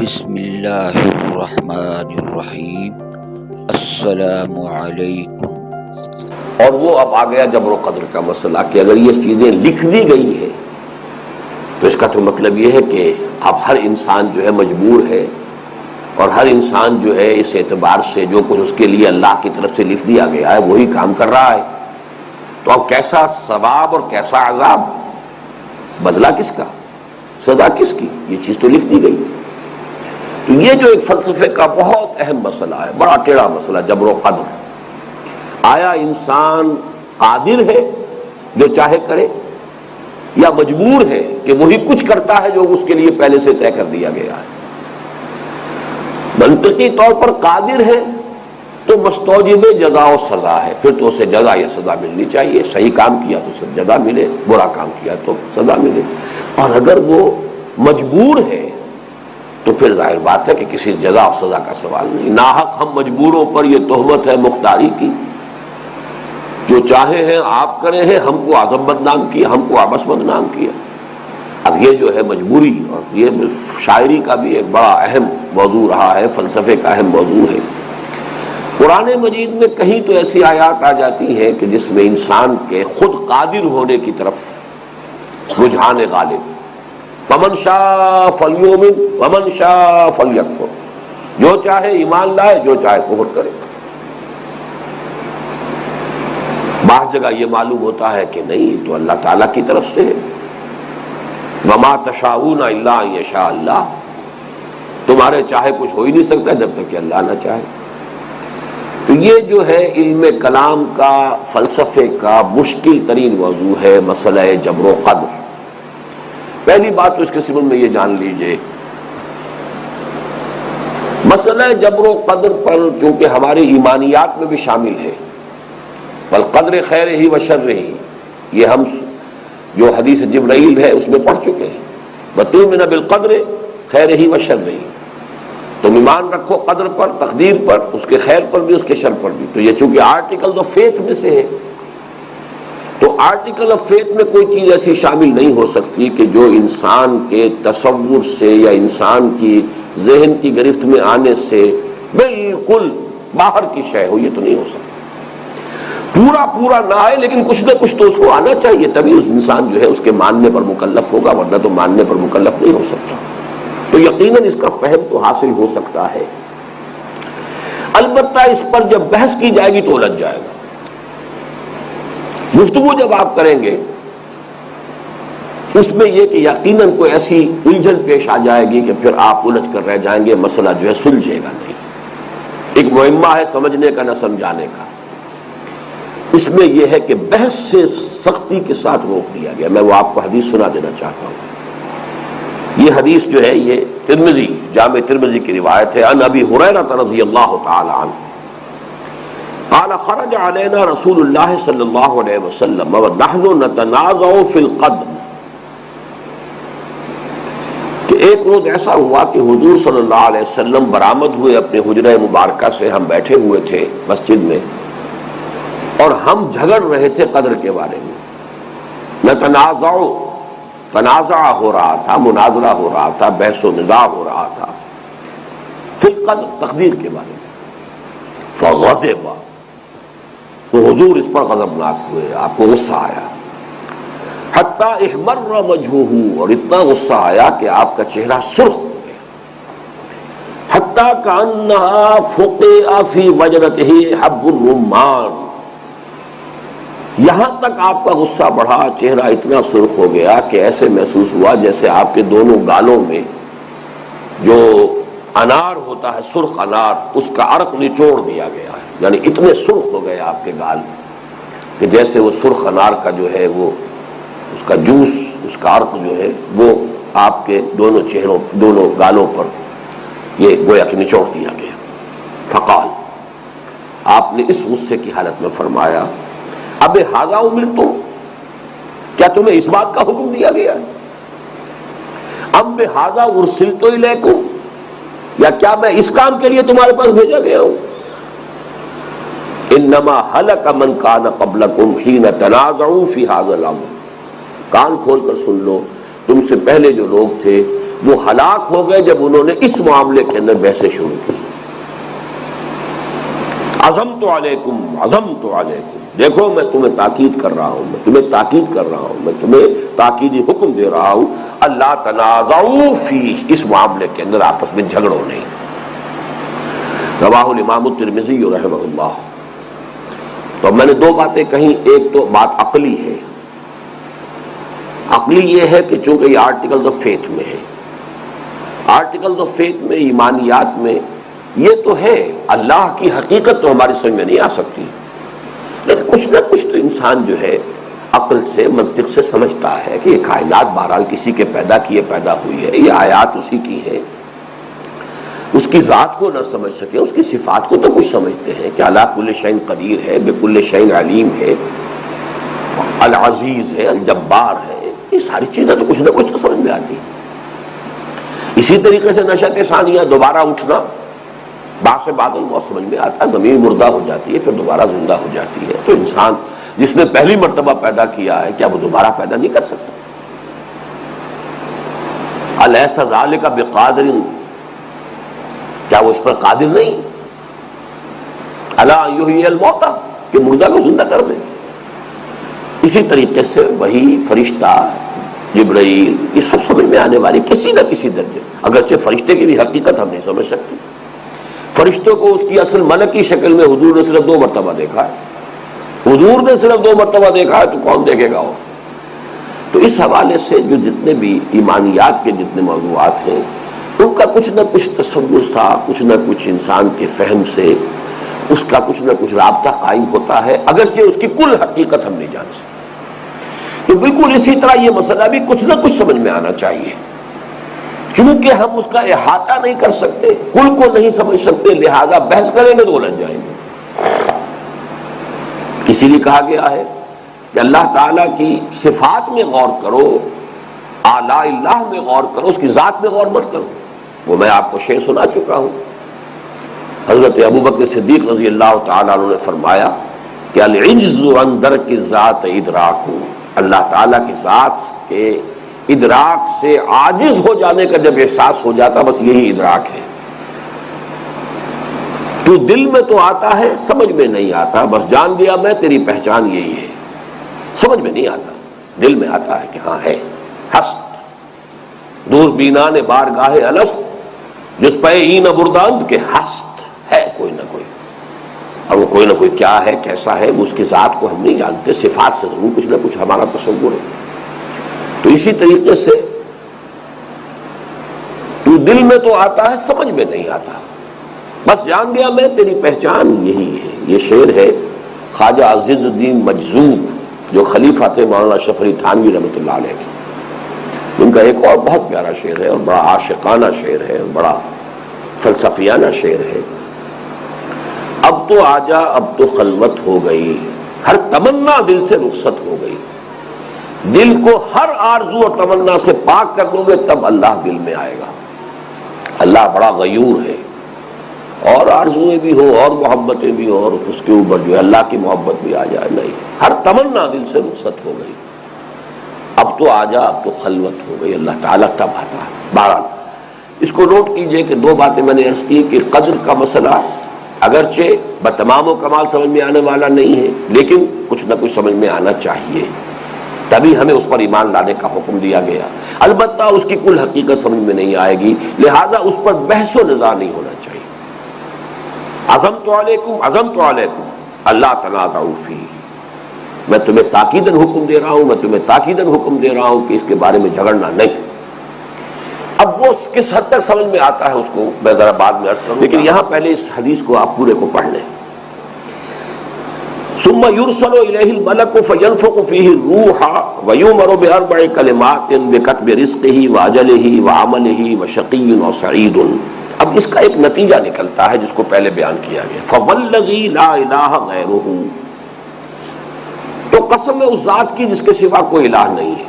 بسم اللہ الرحمن الرحیم السلام علیکم۔ اور وہ اب آ گیا جبر و قدر کا مسئلہ کہ اگر یہ چیزیں لکھ دی گئی ہیں تو اس کا تو مطلب یہ ہے کہ اب ہر انسان جو ہے مجبور ہے، اور ہر انسان جو ہے اس اعتبار سے جو کچھ اس کے لیے اللہ کی طرف سے لکھ دیا گیا ہے وہی کام کر رہا ہے۔ تو اب کیسا ثواب اور کیسا عذاب، بدلہ کس کا، سزا کس کی، یہ چیز تو لکھ دی گئی۔ تو یہ جو ایک فلسفے کا بہت اہم مسئلہ ہے، بڑا ٹیڑھا مسئلہ، جبر و قدر۔ آیا انسان قادر ہے جو چاہے کرے، یا مجبور ہے کہ وہی کچھ کرتا ہے جو اس کے لیے پہلے سے طے کر دیا گیا ہے؟ منطقی طور پر قادر ہے تو مستوجب جزا و سزا ہے، پھر تو اسے جزا یا سزا ملنی چاہیے، صحیح کام کیا تو اسے جزا ملے، برا کام کیا تو سزا ملے۔ اور اگر وہ مجبور ہے تو پھر ظاہر بات ہے کہ کسی جزا و سزا کا سوال نہیں۔ ناحق ہم مجبوروں پر یہ تہمت ہے مختاری کی، جو چاہے ہیں آپ کرے ہیں، ہم کو اعظم بدنام کیا، ہم کو آبس بدنام کیا۔ اب یہ جو ہے مجبوری، اور یہ شاعری کا بھی ایک بڑا اہم موضوع رہا ہے، فلسفے کا اہم موضوع ہے۔ قرآن مجید میں کہیں تو ایسی آیات آ جاتی ہیں کہ جس میں انسان کے خود قادر ہونے کی طرف رجحان غالب، فمن شاء فلیؤمن ومن شاء فلیکفر، جو چاہے ایمان لائے، جو چاہے کفر کرے۔ بعض جگہ یہ معلوم ہوتا ہے کہ نہیں، تو اللہ تعالیٰ کی طرف سے ہے، وما تشاءون الا ان یشاء اللہ، تمہارے چاہے کچھ ہو ہی نہیں سکتا جب تک کہ اللہ نہ چاہے۔ تو یہ جو ہے علم کلام کا، فلسفے کا مشکل ترین موضوع ہے، مسئلہ جبر و قدر۔ پہلی بات تو اس کے سبب میں یہ جان لیجئے، مسئلہ جبر و قدر پر چونکہ ہمارے ایمانیات میں بھی شامل ہے، والقدر خیر ہی و شر ہی، یہ ہم جو حدیث جبرائیل ہے اس میں پڑھ چکے ہیں، وَتُؤْمِنَ بِالْقَدْرِ خَيْرِهِ وَشَرِّهِ، تم ایمان رکھو قدر پر، تقدیر پر، اس کے خیر پر بھی، اس کے شر پر بھی۔ تو یہ چونکہ آرٹیکل آف فیتھ میں سے ہے، تو آرٹیکل آف فیتھ میں کوئی چیز ایسی شامل نہیں ہو سکتی کہ جو انسان کے تصور سے یا انسان کی ذہن کی گرفت میں آنے سے بالکل باہر کی شے ہو، یہ تو نہیں ہو سکتا۔ پورا نہ آئے لیکن کچھ نہ کچھ تو اس کو آنا چاہیے، تبھی اس انسان جو ہے اس کے ماننے پر مکلف ہوگا، ورنہ تو ماننے پر مکلف نہیں ہو سکتا۔ تو یقیناً اس کا فہم تو حاصل ہو سکتا ہے، البتہ اس پر جب بحث کی جائے گی تو الجھ جائے گا۔ گفتگو جب آپ کریں گے اس میں یہ کہ یقیناً کوئی ایسی الجھن پیش آ جائے گی کہ پھر آپ الجھ کر رہ جائیں گے، مسئلہ جو ہے سلجھے گا نہیں۔ ایک معمہ ہے سمجھنے کا نہ سمجھانے کا، اس میں یہ ہے کہ بحث سے سختی کے ساتھ روک دیا گیا۔ میں وہ آپ کو حدیث سنا دینا چاہتا ہوں۔ یہ حدیث جو ہے یہ ترمذی، جامع ترمذی کی روایت ہے، عن ابی ہریرہ رضی اللہ تعالی عنہ قال خرج علینا رسول اللہ صلی اللہ علیہ وسلم ونحن نتنازع فی القدر، کہ ایک روز ایسا ہوا کہ حضور صلی اللہ علیہ وسلم برآمد ہوئے اپنے حجرہ مبارکہ سے، ہم بیٹھے ہوئے تھے مسجد میں، اور ہم جھگڑ رہے تھے قدر کے بارے میں۔ نتنازع، تنازع ہو رہا تھا، مناظرہ ہو رہا تھا، بحث و نزاع ہو رہا تھا فی القدر، تقدیر کے بارے میں۔ فغضب، تو حضور اس پر غضبناک ہوئے، آپ کو غصہ آیا۔ حتی احمر وجہہ، اور اتنا غصہ آیا کہ آپ کا چہرہ سرخ ہو گیا۔ حتی کأنہا فقع فی وجنتہ حب الرمان، یہاں تک آپ کا غصہ بڑھا، چہرہ اتنا سرخ ہو گیا کہ ایسے محسوس ہوا جیسے آپ کے دونوں گالوں میں جو انار ہوتا ہے، سرخ انار، اس کا عرق نچوڑ دیا گیا ہے، یعنی اتنے سرخ ہو گئے آپ کے گال کہ جیسے وہ سرخ انار کا جو ہے وہ اس کا جوس، اس کا عرق جو ہے وہ آپ کے دونوں چہروں، دونوں گالوں پر یہ گویا کہ نچوڑ دیا گیا۔ فقال، آپ نے اس غصے کی حالت میں فرمایا، اب ھذا امرتم، کیا تمہیں اس بات کا حکم دیا گیا ہے؟ ام بھذا ارسلت الیکم، یا کیا میں اس کام کے لیے تمہارے پاس بھیجا گیا ہوں؟ انما ہلک من کان قبلکم حین تنازعوا فی ھذا الامر، کان کھول کر سن لو، تم سے پہلے جو لوگ تھے وہ ہلاک ہو گئے جب انہوں نے اس معاملے کے اندر بحثیں شروع کی. عزمت علیکم، دیکھو میں تمہیں تاکید کر رہا ہوں، میں تمہیں تاکیدی حکم دے رہا ہوں، اللہ تنازعوا فیہ، اس معاملے کے اندر آپس میں جھگڑو نہیں. رواہ الامام الترمذی رحمہ اللہ. تو میں نے دو باتیں کہیں، ایک تو بات عقلی ہے. عقلی یہ ہے کہ چونکہ یہ آرٹیکل آف فیتھ میں ہے، آرٹیکل آف فیتھ میں، ایمانیات میں یہ تو ہے، اللہ کی حقیقت تو ہماری سمجھ میں نہیں آ سکتی، لیکن کچھ نہ کچھ تو انسان جو ہے عقل سے، منطق سے سمجھتا ہے کہ یہ کائنات بہرحال کسی کے پیدا کیے پیدا ہوئی ہے، یہ آیات اسی کی ہے. اس کی ذات کو نہ سمجھ سکے، اس کی صفات کو تو کچھ سمجھتے ہیں کہ اللہ کل شیء قدیر ہے، بکل شیء علیم ہے، العزیز ہے، الجبار ہے. یہ ساری چیزیں تو کچھ نہ کچھ تو سمجھ میں آتی ہیں. اسی طریقے سے نشأۃ ثانیہ، دوبارہ اٹھنا، باعث بادل بہت سمجھ میں آتا ہے، زمین مردہ ہو جاتی ہے پھر دوبارہ زندہ ہو جاتی ہے. تو انسان جس نے پہلی مرتبہ پیدا کیا ہے کیا وہ دوبارہ پیدا نہیں کر سکتا؟ الیس ذلک بقادر، کیا وہ اس پر قادر نہیں؟ الا یحیی الموتى، کہ مردہ کو زندہ کر دے. اسی طریقے سے وہی فرشتہ، جبرائیل، یہ سب سمجھ میں آنے والی کسی نہ کسی درجے، اگرچہ فرشتے کی بھی حقیقت ہم نہیں سمجھ سکتے. فرشتوں کو اس کی اصل ملکی شکل میں حضور نے صرف 2 مرتبہ دیکھا ہے. حضور نے صرف 2 مرتبہ دیکھا ہے، تو کون دیکھے گا وہ؟ تو اس حوالے سے جو جتنے بھی ایمانیات کے جتنے موضوعات ہیں، ان کا کچھ نہ کچھ تصور سا، کچھ نہ کچھ انسان کے فہم سے اس کا کچھ نہ کچھ رابطہ قائم ہوتا ہے، اگرچہ اس کی کل حقیقت ہم نہیں جان سکتے. تو بالکل اسی طرح یہ مسئلہ بھی کچھ نہ کچھ سمجھ میں آنا چاہیے. چونکہ ہم اس کا احاطہ نہیں کر سکتے، کل کو نہیں سمجھ سکتے، لہذا بحث کریں گے تو الجھ جائیں گے. اسی لیے کہا گیا ہے کہ اللہ تعالیٰ کی صفات میں غور کرو، آلاء اللہ میں غور کرو، اس کی ذات میں غور مت کرو. وہ میں آپ کو شعر سنا چکا ہوں. حضرت ابوبکر صدیق رضی اللہ تعالیٰ عنہ نے فرمایا کہ العجز عن درک الذات ادراک، اللہ تعالیٰ کی ذات کے ادراک سے عاجز ہو جانے کا جب احساس ہو جاتا، بس یہی ادراک ہے. تو دل میں تو آتا ہے، سمجھ میں نہیں آتا. بس جان لیا میں تیری پہچان یہی ہے. سمجھ میں نہیں آتا، دل میں آتا ہے کہ ہاں ہے. ہست دور بینان بارگاہ الست، جس پہ این برداند کے ہست ہے کوئی نہ کوئی. اب وہ کوئی نہ کوئی کیا ہے، کیسا ہے، وہ اس کی ذات کو ہم نہیں جانتے. صفات سے ضرور کچھ نہ کچھ ہمارا تصور ہے. تو اسی طریقے سے تو دل میں تو آتا ہے، سمجھ میں نہیں آتا. بس جان گیا میں تیری پہچان یہی ہے. یہ شعر ہے خواجہ عزیز الدین مجذوب، جو خلیفہ تھے مولانا اشرف علی تھانوی رحمۃ اللہ علیہ کے. ان کا ایک اور بہت پیارا شعر ہے اور بڑا عاشقانہ شعر ہے اور بڑا فلسفیانہ شعر ہے. اب تو آجا، اب تو خلوت ہو گئی، ہر تمنا دل سے رخصت ہو گئی. دل کو ہر آرزو اور تمنا سے پاک کر لو گے تب اللہ دل میں آئے گا. اللہ بڑا غیور ہے، اور آرزویں بھی ہو اور محبتیں بھی ہو اور اس کے اوپر جو ہے اللہ کی محبت بھی آ جائے. نہیں، ہر تمنا دل سے رخصت ہو گئی. اب تو آجا، اب تو خلوت ہو گئی. اللہ تعالیٰ تب آتا ہے. بہرحال اس کو نوٹ کیجئے کہ 2 باتیں میں نے عرض کی کہ قدر کا مسئلہ اگرچہ بتمام و کمال سمجھ میں آنے والا نہیں ہے، لیکن کچھ نہ کچھ سمجھ میں آنا چاہیے، تبھی ہمیں اس پر ایمان لانے کا حکم دیا گیا. البتہ اس کی کل حقیقت سمجھ میں نہیں آئے گی، لہذا اس پر بحث و نزاع نہیں ہونا چاہیے. عزمت علیکم اللہ تنازعوا فیہ، میں تمہیں تاکیداً حکم دے رہا ہوں، میں تمہیں تاکیداً حکم دے رہا ہوں کہ اس کے بارے میں جھگڑنا نہیں. اب وہ کس حد تک سمجھ میں آتا ہے اس کو میں ذرا بعد میں عرض کروں، لیکن یہاں پہلے اس حدیث کو آپ پورے کو پڑھ لیں. ثم يرسل إليه الملك فينفخ فيه الروح ويؤمر بأربع كلمات بكتب رزقه وأجله وعمله وشقي وسعيد. اب اس کا ایک نتیجہ نکلتا ہے جس کو پہلے بیان کیا گیا. فوالذی لا الہ غیرہ، تو قسم ہے اس ذات کی جس کے سوا کوئی الہ نہیں ہے.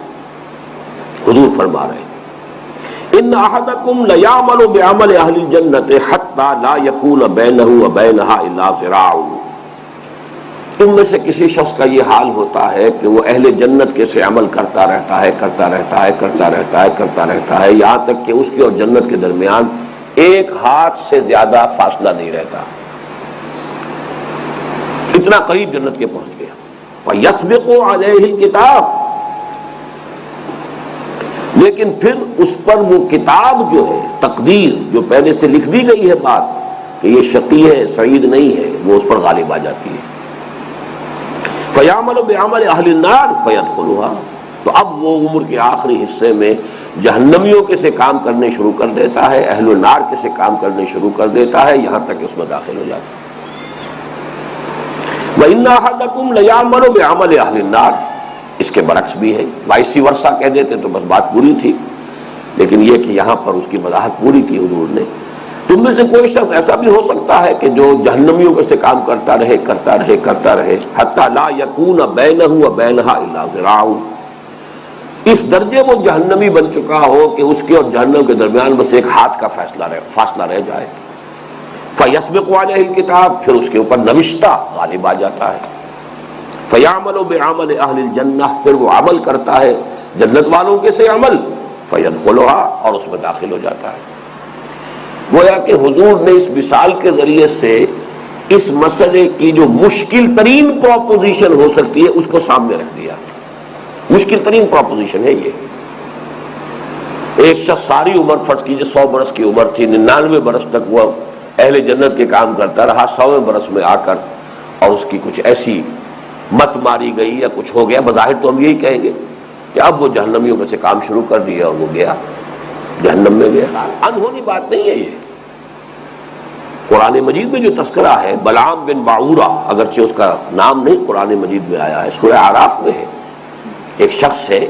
حضور فرما رہے ہیں ان احدکم لیعمل بعمل اہل الجنۃ حتی لا یکون بینہ وبینہا الا ذراع. تم میں سے کسی شخص کا یہ حال ہوتا ہے کہ وہ اہل جنت کے سے عمل کرتا رہتا ہے یہاں تک کہ اس کے اور جنت کے درمیان ایک ہاتھ سے زیادہ فاصلہ نہیں رہتا، اتنا قریب جنت کے پہنچ گیا۔ فَيَسْبِقُ عَلَيْهِ الْكِتَابُ، لیکن پھر اس پر وہ کتاب جو ہے، تقدیر جو پہلے سے لکھ دی گئی ہے بات کہ یہ شقی ہے سعید نہیں ہے، وہ اس پر غالب آ جاتی ہے۔ فَيَعْمَلُ بِعَمَلِ أَهْلِ النَّارِ فَيَدْخُلُهَا، تو اب وہ عمر کے آخری حصے میں جہنمیوں کے سے کام کرنے شروع کر دیتا ہے، اہل النار کے سے کام کرنے شروع کر دیتا ہے، یہاں تک کہ اس میں داخل ہو جاتا ہے۔ وَإِنَّ أَحَدَكُمْ لَيَعْمَلُ بِعَمَلِ أَهْلِ النَّارِ، اس کے برعکس بھی ہے، وائسی ورثہ کہہ دیتے تو بس بات پوری تھی، لیکن یہ کہ یہاں پر اس کی وضاحت پوری کی حضور نے۔ تم میں سے کوئی شخص ایسا بھی ہو سکتا ہے کہ جو جہنمیوں کے سے کام کرتا رہے حتی لا یکون بینہ و بینہا الا ذراع، اس درجے وہ جہنمی بن چکا ہو کہ اس کے اور جہنم کے درمیان بس ایک ہاتھ کا فاصلہ رہ جائے۔ فیسبق علیہ الکتاب، پھر اس کے اوپر نوشتہ غالب آ جاتا ہے۔ فیعمل بعمل اہل الجنہ، پھر وہ عمل کرتا ہے جنت والوں کے سے عمل، فیدخلها، اور اس میں داخل ہو جاتا ہے۔ گویا کہ حضور نے اس مثال کے ذریعے سے اس مسئلے کی جو مشکل ترین پروپوزیشن ہو سکتی ہے اس کو سامنے رکھ دیا۔ مشکل ترین پروپوزیشن ہے یہ، ایک شخص ساری عمر، فرض کیجئے 100 برس کی عمر تھی، 99 برس تک وہ اہل جنت کے کام کرتا رہا، 100ویں برس میں آ کر اور اس کی کچھ ایسی مت ماری گئی یا کچھ ہو گیا، بظاہر تو ہم یہی کہیں گے کہ اب وہ جہنمیوں میں سے کام شروع کر دیا اور وہ گیا جہنم میں گیا۔ انہونی بات نہیں ہے یہ، قرآن مجید میں جو تذکرہ ہے بلعام بن باعورہ، اگرچہ اس کا نام نہیں قرآن مجید میں آیا ہے، سورہ اعراف میں ہے، ایک شخص ہے،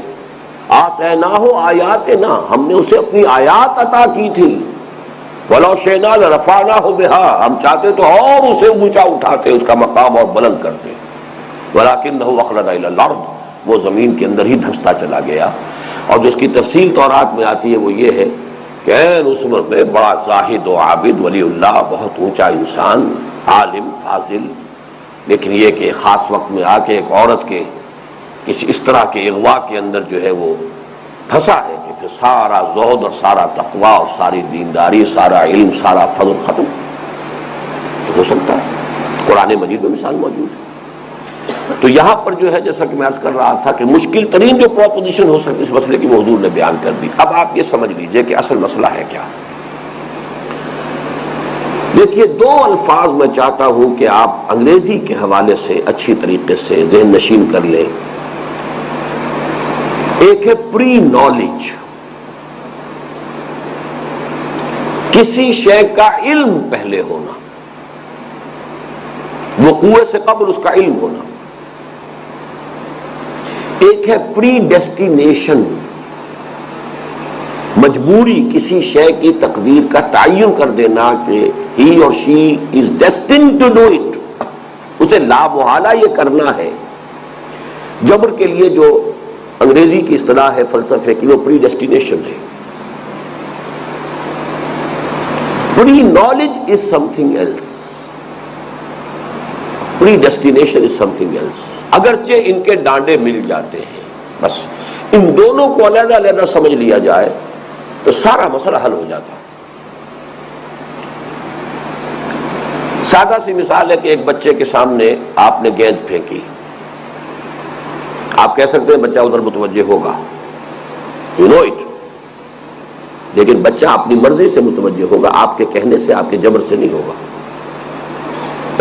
آتیناہ آیاتنا، ہم نے اسے اپنی آیات عطا کی تھی، وَلَوْ شِئْنَا لَرَفَعْنَاهُ بِهَا، ہم چاہتے تو اور اسے اونچا اٹھاتے، اس کا مقام اور بلند کرتے، وَلَكِنَّهُ أَخْلَدَ إِلَى الْأَرْضِ، وہ زمین کے اندر ہی دھنستا چلا گیا۔ اور جو اس کی تفصیل تورات میں آتی ہے وہ یہ ہے کہ اس عمر میں بڑا زاہد و عابد ولی اللہ، بہت اونچا انسان، عالم فاضل، لیکن یہ کہ خاص وقت میں آ کے ایک عورت کے کسی اس طرح کے اغوا کے اندر جو ہے وہ پھنسا ہے کہ پھر سارا زہد اور سارا تقویٰ اور ساری دینداری، سارا علم، سارا فضل ختم ہو سکتا ہے۔ قرآن مجید میں مثال موجود ہے۔ تو یہاں پر جو ہے جیسا کہ میں عرض کر رہا تھا کہ مشکل ترین جو پروپوزیشن ہو سکتی اس مسئلے کی وہ حضور نے بیان کر دی۔ اب آپ یہ سمجھ لیجئے کہ اصل مسئلہ ہے کیا۔ دیکھیے، دو الفاظ میں چاہتا ہوں کہ آپ انگریزی کے حوالے سے اچھی طریقے سے ذہن نشین کر لیں۔ ایک ہے پری نالج، کسی شے کا علم پہلے ہونا، وقوع سے قبل اس کا علم ہونا۔ ایک ہے پری ڈیسٹینیشن، مجبوری کسی شے کی تقدیر کا تعین کر دینا کہ ہی اور شی از ڈیسٹینڈ ٹو ڈو اٹ، اسے لا محالہ یہ کرنا ہے۔ جبر کے لیے جو انگریزی کی اصطلاح ہے فلسفے کی، وہ پری ڈیسٹینیشن ہے۔ Pre knowledge is something else, predestination is something else. اگرچہ ان کے ڈانڈے مل جاتے ہیں، بس ان دونوں کو علیحدہ علیحدہ سمجھ لیا جائے تو سارا مسئلہ حل ہو جاتا ہے۔ سادہ سی مثال ہے کہ ایک بچے کے سامنے آپ نے گیند پھینکی، آپ کہہ سکتے ہیں بچہ ادھر متوجہ ہوگا، یو نو اٹ، لیکن بچہ اپنی مرضی سے متوجہ ہوگا، آپ کے کہنے سے، آپ کے جبر سے نہیں ہوگا۔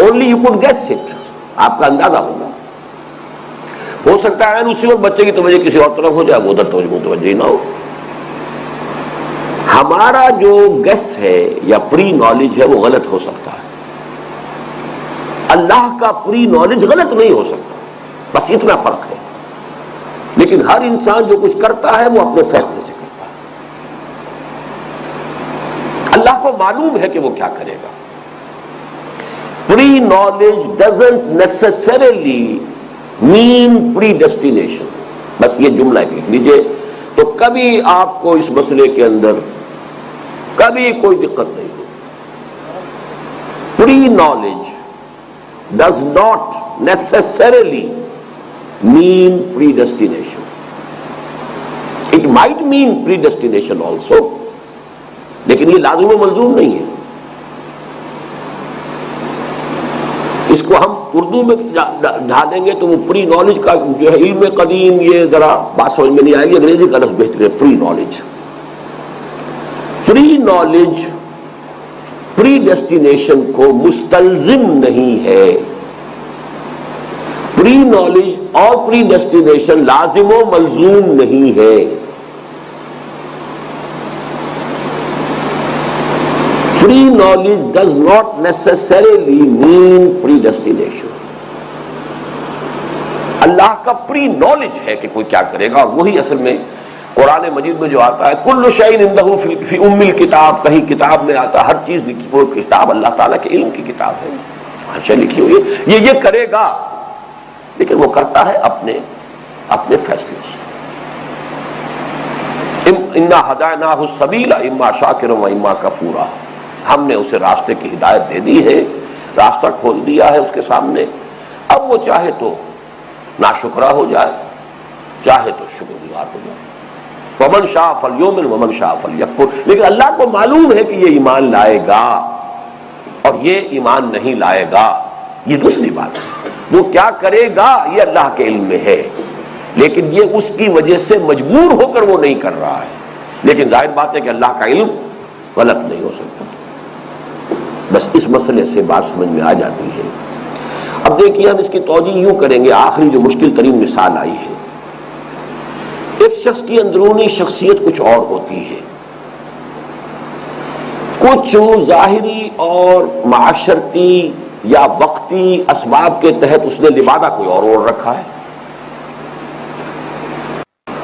Only you could guess it, آپ کا اندازہ ہوگا۔ ہو سکتا ہے اسی وقت بچے کی توجہ کسی اور طرف ہو جائے، وہ ادھر متوجہ ہی نہ ہو۔ ہمارا جو گیس ہے یا پری نالج ہے وہ غلط ہو سکتا ہے، اللہ کا پری نالج غلط نہیں ہو سکتا، بس اتنا فرق ہے۔ لیکن ہر انسان جو کچھ کرتا ہے وہ اپنے فیصلے سے کرتا ہے، اللہ کو معلوم ہے کہ وہ کیا کرے گا۔ Pre knowledge doesn't necessarily mean predestination, بس یہ جملہ لکھ لیجئے تو کبھی آپ کو اس مسئلے کے اندر کبھی کوئی دقت نہیں ہوگی۔ Pre knowledge does not necessarily mean predestination. It might mean predestination also, لیکن یہ لازم و ملزوم نہیں ہے. اس کو ہم اردو میں ڈھالیں گے تو وہ پری نالج کا جو ہے علم قدیم، یہ ذرا بات سمجھ میں نہیں آئے گی. انگریزی کا لفظ بہتر ہے، پری نالج. پری نالج پری ڈیسٹینیشن کو مستلزم نہیں ہے. پری نالج اور پری ڈیسٹینیشن لازم و ملزوم نہیں ہے. Pre knowledge does not necessarily mean predestination. اللہ کا پری نالج ہے کہ کوئی کیا کرے گا، اور وہی اصل میں قرآن مجید میں جو آتا ہے کل شیء عندہ فی ام الکتاب، کہیں کتاب میں آتا ہے ہر چیز لکھی، وہ کتاب اللہ تعالیٰ کے علم کی کتاب ہے، ہر شے لکھی ہوئی ہے. یہ کرے گا، لیکن وہ کرتا ہے اپنے فیصلے سے. انا ہدیناہ السبیل اما شاکرا و اما کفورا، ہم نے اسے راستے کی ہدایت دے دی ہے، راستہ کھول دیا ہے اس کے سامنے. اب وہ چاہے تو ناشکرا ہو جائے، چاہے تو شکر گزار ہو جائے. ومن شاء فلیؤمن ومن شاء فلیکفر. لیکن اللہ کو معلوم ہے کہ یہ ایمان لائے گا اور یہ ایمان نہیں لائے گا، یہ دوسری بات ہے. وہ کیا کرے گا یہ اللہ کے علم میں ہے، لیکن یہ اس کی وجہ سے مجبور ہو کر وہ نہیں کر رہا ہے. لیکن ظاہر بات ہے کہ اللہ کا علم غلط نہیں ہو سکتا. بس اس مسئلے سے بات سمجھ میں آ جاتی ہے. اب دیکھیے ہم اس کی توجہ یوں کریں گے. آخری جو مشکل ترین مثال آئی ہے، ایک شخص کی اندرونی شخصیت کچھ اور ہوتی ہے، کچھ ظاہری اور معاشرتی یا وقتی اسباب کے تحت اس نے لبادہ کوئی اور اوڑھ رکھا ہے،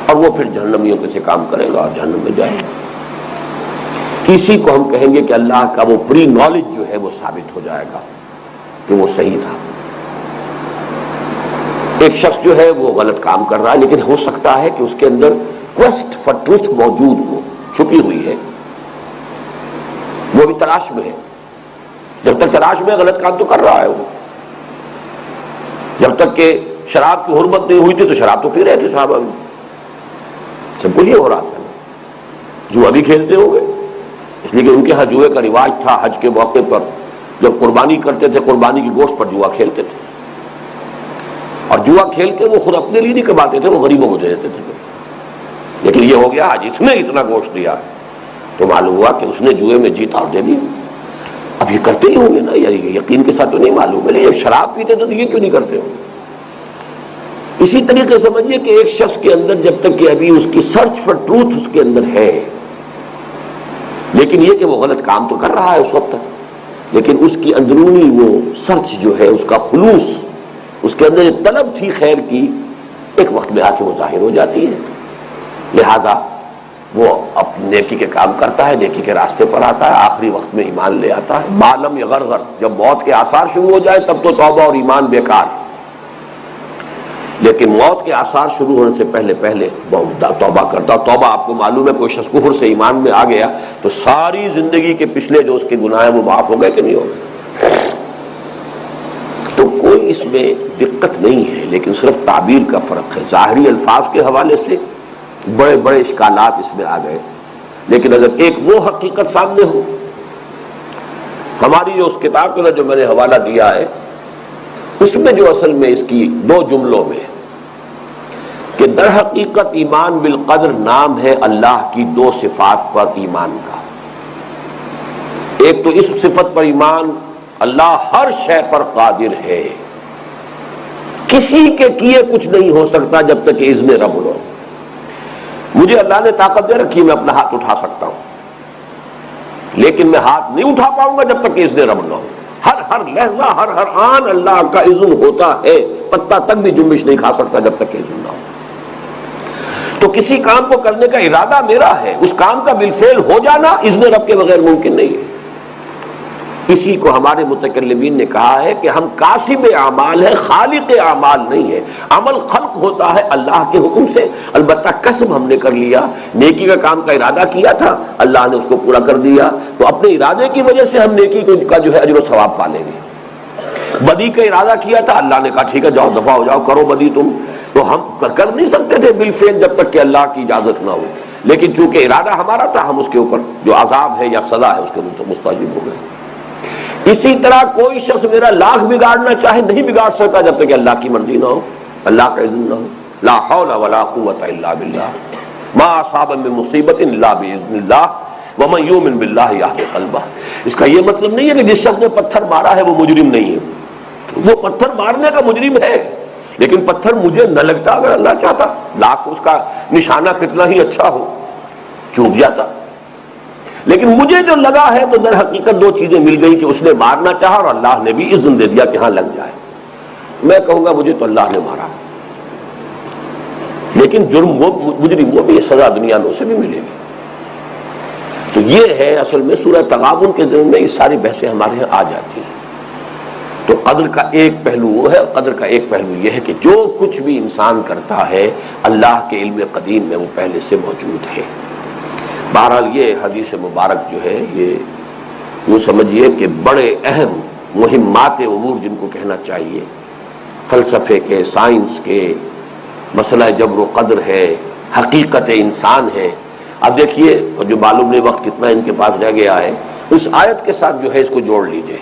اور وہ پھر جہنمیوں کے سے کام کرے گا اور جہنم میں جائے گا. اسی کو ہم کہیں گے کہ اللہ کا وہ پری نالج جو ہے وہ ثابت ہو جائے گا کہ وہ صحیح تھا. ایک شخص جو ہے وہ غلط کام کر رہا ہے، لیکن ہو سکتا ہے کہ اس کے اندر کوسٹ فار ٹروتھ موجود ہو، چھپی ہوئی ہے، وہ بھی تلاش میں ہے. جب تک تلاش میں غلط کام تو کر رہا ہے وہ. جب تک کہ شراب کی حرمت نہیں ہوئی تھی تو شراب تو پی رہے تھے صحابہ بھی، سب کچھ یہ ہو رہا تھا. جوا بھی کھیلتے ہوں گے، اس لیے کہ ان کے ہاں جوئے کا رواج تھا. حج کے موقع پر جب قربانی کرتے تھے، قربانی کی گوشت پر جوا کھیلتے تھے، اور جوا کھیل کے وہ خود اپنے لیے نہیں کماتے تھے، وہ غریبوں کو دے دیتے تھے. لیکن یہ ہو گیا آج اس نے اتنا گوشت دیا تو معلوم ہوا کہ اس نے جوئے میں جیتا اور دے دی. اب یہ کرتے ہی ہوں گے نا، یہ یقین کے ساتھ تو نہیں معلوم ہے، لیکن جب شراب پیتے تو یہ کیوں نہیں کرتے ہوں. اسی طریقے سمجھیے کہ ایک شخص کے اندر جب تک کہ ابھی اس کی سرچ فار ٹروتھ اس کے اندر ہے، لیکن یہ کہ وہ غلط کام تو کر رہا ہے اس وقت تک، لیکن اس کی اندرونی وہ سرچ جو ہے، اس کا خلوص، اس کے اندر یہ طلب تھی خیر کی، ایک وقت میں آ کے وہ ظاہر ہو جاتی ہے. لہذا وہ اپنی نیکی کے کام کرتا ہے، نیکی کے راستے پر آتا ہے، آخری وقت میں ایمان لے آتا ہے. معلم یغرغر، جب موت کے آثار شروع ہو جائے تب تو توبہ اور ایمان بیکار، لیکن موت کے آثار شروع ہونے سے پہلے توبہ کرتا. توبہ آپ کو معلوم ہے، کوئی شخص کفر سے ایمان میں آ گیا تو ساری زندگی کے پچھلے جو اس کے گناہ ہیں وہ معاف ہو گئے کہ نہیں ہو گئے. تو کوئی اس میں دقت نہیں ہے، لیکن صرف تعبیر کا فرق ہے. ظاہری الفاظ کے حوالے سے بڑے بڑے اشکالات اس میں آ گئے. لیکن اگر ایک وہ حقیقت سامنے ہو، ہماری جو اس کتاب کا جو میں نے حوالہ دیا ہے اس میں جو اصل میں اس کی دو جملوں میں کہ در حقیقت ایمان بالقدر نام ہے اللہ کی دو صفات پر ایمان کا. ایک تو اس صفت پر ایمان، اللہ ہر شے پر قادر ہے، کسی کے کیے کچھ نہیں ہو سکتا جب تک کہ اذن رب ہو. مجھے اللہ نے طاقت دے رکھی، میں اپنا ہاتھ اٹھا سکتا ہوں، لیکن میں ہاتھ نہیں اٹھا پاؤں گا جب تک کہ اذن رب نہ ہو. ہر لہجہ ہر آن اللہ کا اذن ہوتا ہے. پتا تک بھی جنبش نہیں کھا سکتا جب تک کہ اذن نہ ہو. تو کسی کام کو کرنے کا ارادہ میرا ہے، اس کام کا بالفعل ہو جانا اذن رب کے بغیر ممکن نہیں ہے. اسی کو ہمارے متکلمین نے کہا ہے کہ ہم کاسب اعمال ہیں، خالق اعمال نہیں ہے. عمل خلق ہوتا ہے اللہ کے حکم سے، البتہ کسب ہم نے کر لیا. نیکی کا کام کا ارادہ کیا تھا، اللہ نے اس کو پورا کر دیا، تو اپنے ارادے کی وجہ سے ہم نیکی کا جو ہے اجر و ثواب پا لیں گے. بدی کا ارادہ کیا تھا، اللہ نے کہا ٹھیک ہے جاؤ دفع ہو جاؤ، کرو بدی تم، تو ہم کر نہیں سکتے تھے بالفعل جب تک کہ اللہ کی اجازت نہ ہو، لیکن چونکہ ارادہ ہمارا تھا ہم اس کے اوپر جو عذاب ہے یا سزا ہے اس کے مستوجب ہو گئے۔ اسی طرح کوئی شخص میرا لاکھ بگاڑنا چاہے نہیں بگاڑ سکتا جب تک کہ اللہ کی مرضی نہ ہو، اللہ کا اذن نہ ہو۔ لا حول ولا قوت الا باللہ، ما اصاب من مصیبت الا باذن اللہ ومن یؤمن باللہ یہد قلبہ۔ اس کا یہ مطلب نہیں ہے کہ جس شخص نے پتھر مارا ہے وہ مجرم نہیں ہے، وہ پتھر مارنے کا مجرم ہے، لیکن پتھر مجھے نہ لگتا اگر اللہ چاہتا، لاکھ اس کا نشانہ کتنا ہی اچھا ہو چوب جاتا، لیکن مجھے جو لگا ہے تو در حقیقت دو چیزیں مل گئی کہ اس نے مارنا چاہا اور اللہ نے بھی اذن دے دیا کہ ہاں لگ جائے۔ میں کہوں گا مجھے تو اللہ نے مارا، لیکن جرم وہ مجرم وہ بھی سزا دنیا میں اسے بھی ملے گی۔ تو یہ ہے اصل میں سورہ تغابن کے ضمن میں یہ ساری بحثیں ہمارے یہاں آ جاتی ہیں۔ تو قدر کا ایک پہلو وہ ہے، قدر کا ایک پہلو یہ ہے کہ جو کچھ بھی انسان کرتا ہے اللہ کے علم قدیم میں وہ پہلے سے موجود ہے۔ بہرحال یہ حدیث مبارک جو ہے یہ یوں سمجھیے کہ بڑے اہم مہمات امور جن کو کہنا چاہیے، فلسفے کے، سائنس کے، مسئلہ جبر و قدر ہے، حقیقت انسان ہے۔ اب دیکھیے جو معلوم نہیں وقت کتنا ان کے پاس رہ گیا ہے، اس آیت کے ساتھ جو ہے اس کو جوڑ لیجئے۔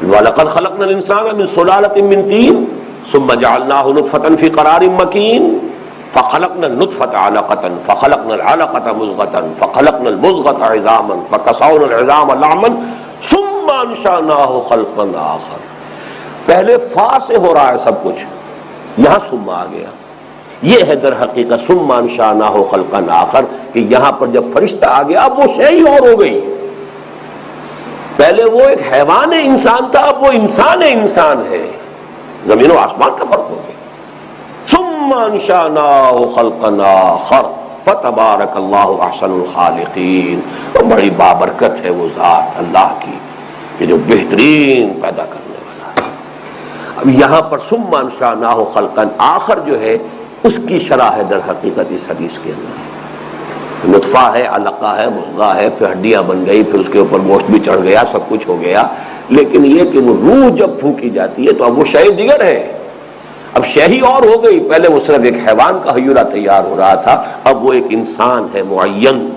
وَلَقَدْ خَلَقْنَا الْإِنسَانَ مِنْ صُلَالَةٍ مِنْ طِينٍ ثُمَّ جَعَلْنَاهُ نُطْفَةً فِي قَرَارٍ مَكِينٍ فَخَلَقْنَا النُّطْفَةَ عَلَقَةً فَخَلَقْنَا الْعَلَقَةَ مُضْغَةً فَخَلَقْنَا الْمُضْغَةَ عِظَامًا فَكَسَوْنَا الْعِظَامَ لَحْمًا ثُمَّ أَنشَأْنَاهُ خَلْقًا آخَرَ۔ پہلے فا سے ہو رہا ہے سب کچھ، یہاں ثم آ گیا، یہ ہے در حقیقت ثم انشأناہ خلقا آخر، کہ یہاں پر جب فرشتہ آ گیا اب وہ شے ہی اور ہو گئی۔ پہلے وہ ایک حیوان انسان تھا، اب وہ انسان ہے، زمین و آسمان کا فرق ہو گیا۔ ثم انشأناہ خلقا آخر فتبارک اللہ احسن الخالقین۔ تو بڑی بابرکت ہے وہ ذات اللہ کی کہ جو بہترین پیدا کرنے والا ہے۔ اب یہاں پر ثم انشأناہ خلقا آخر جو ہے اس کی شرح ہے در حقیقت اس حدیث کے اندر۔ نطفہ ہے، علقہ ہے، مضغہ ہے، پھر ہڈیاں بن گئی، پھر اس کے اوپر گوشت بھی چڑھ گیا، سب کچھ ہو گیا، لیکن یہ کہ وہ روح جب پھونکی جاتی ہے تو اب وہ شے دیگر ہے، اب شے ہی اور ہو گئی۔ پہلے وہ صرف ایک حیوان کا حیرہ تیار ہو رہا تھا، اب وہ ایک انسان ہے معین۔